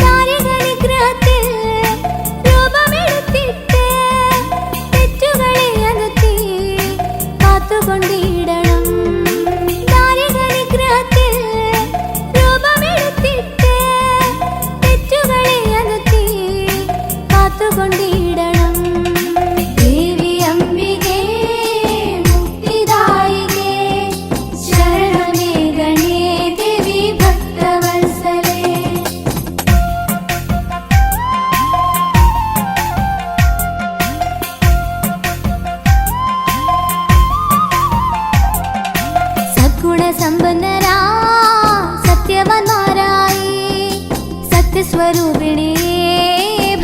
ദാരികനിഗ്രഹത്തിൽ രൂപമെടുത്തിട്ട് തെറ്റുകളെ അകറ്റി കാത്തുകൊണ്ടിടണം. ദാരികനിഗ്രഹത്തിൽ രൂപമെടുത്തിട്ട് തെറ്റുകളെ അകറ്റി കാത്തുകൊണ്ടിടണം. ദേവി അംബികേ മുക്തിദായികേ ശരണമേ ഗണേ ദേവി ഭക്തവത്സലേ. സദ്ഗുണസമ്പന്നരാ സത്യവന്മാരായി സത്യസ്വരൂപിണിയെ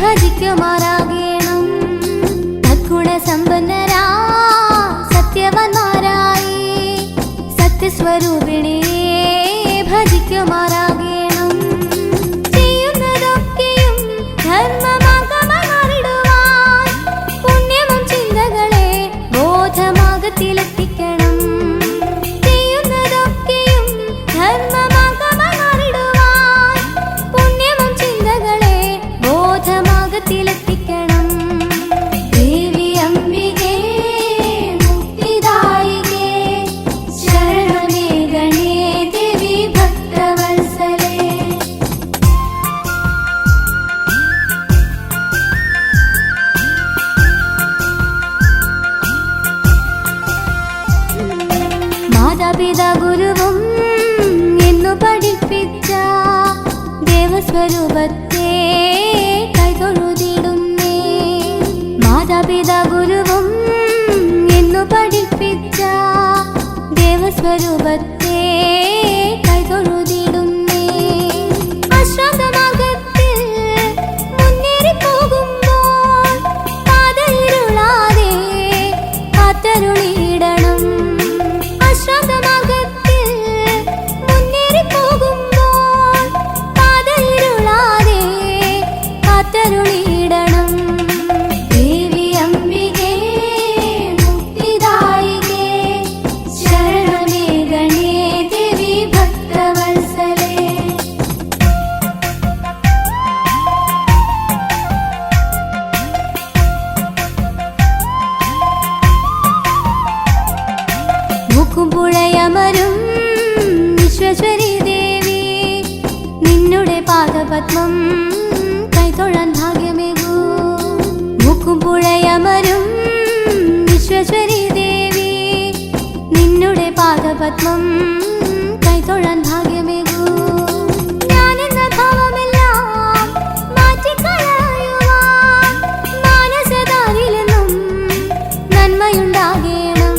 ഭജിക്കുമാറാകണം. സദ്ഗുണസമ്പന്നരാ സത്യവന്മാരായി സത്യസ്വരൂപിണിയെ ഭജിക്കുമാറാകണം. ചെയ്യുന്നതൊക്കെയും ധർമ്മമാർഗമായി മാറിടുവാൻ പുണ്യമം ചിന്തകളെ ബോധമാർഗത്തിലെത്തിക്കണം. ചെയ്യുന്നതൊക്കെയും ധർമ്മമാർഗമായി മാറിടുവാൻ പുണ്യമം ചിന്തകളെ ബോധമാർഗത്തിലെത്തിക്കണം. ദേവി അംബികേ മുക്തിദായികേ ശരണമേ ഗണേ ദേവി ഭക്തവത്സലേ. മാതാപിതാ ഗുരുവും എന്നു പഠിപ്പിച്ച ദേവസ്വരൂപത്തെ കൈതൊഴുതിടുന്നേ. മാതാപിതാ ഗുരുവും എന്നു പഠിപ്പിച്ച ദേവസ്വരൂപത്തെ കൈതൊഴുതിടുന്നേ. അശ്രാന്തമാർഗത്തിൽ മുന്നേറി പോകുമ്പോൾ പാതയിരുളാതെ കാത്തരുളിയിടണം. അശ്രാന്തമാർഗത്തിൽ മുന്നേറി പോകുമ്പോൾ പാതയിരുളാതെ കാത്തരുളിയിടണം. ദേവി അംബികേ മുക്തിദായികേ ശരണമേ ഗണേ ദേവി ഭക്തവത്സലേ. മുക്കുംപുഴയമരും വിശ്വേശ്വരി ദേവി നിന്നുടെ പാദപത്മം കൈതൊഴാൻ ഭാഗ്യമേകൂ. മുക്കുംപുഴയമരും വിശ്വേശ്വരി ദേവി നിന്നുടെ പാദപത്മം കൈതൊഴാൻ ഭാഗ്യമേകൂ. ഞാനെന്ന ഭാവമെല്ലാം മാറ്റിക്കളയുവാൻ മാനസദാരിലെന്നും നന്മയുണ്ടാകേണം.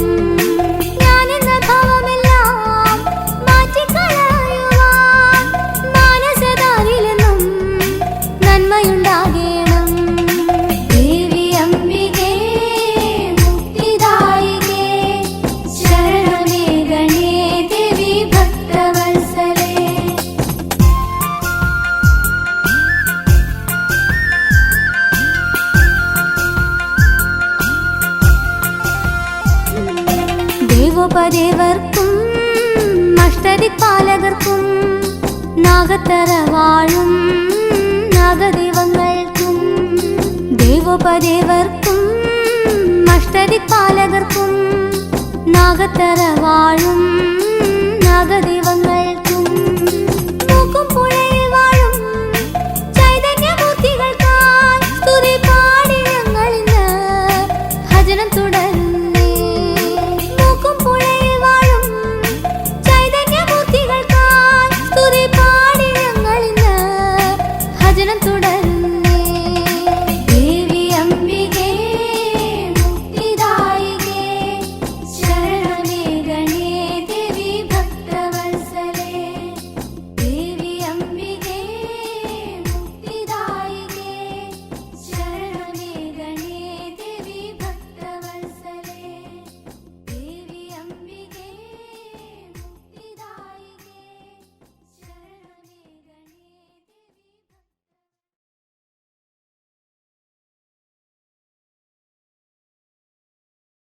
ഞാനെന്ന ഭാവമെല്ലാം മാറ്റിക്കളയുവാൻ മാനസദാരിലെന്നും നന്മയുണ്ടാകേണം. ദേവി അംബികേ മുക്തിദായികേ ശരണമേ ഗണേ ദേവി ഭക്തവത്സലേ. ദേവോപദേവർക്കും അഷ്ടദിക്പാലകർക്കും നാഗത്തറ വാഴും നാഗദൈവങ്ങൾക്കും ദേവോപദേവർക്കും അഷ്ടദിക്പാലകർക്കും നാഗത്തറ വാഴും നാഗദൈവങ്ങൾ ഭജനം തുടരുന്നേ. മൂക്കും പുഴയിൽ വാഴും ചൈതന്യമൂർത്തികൾക്കായി സ്തുതി പാടി ഞങ്ങളിന്ന് ഭജനം തുടരുന്നു.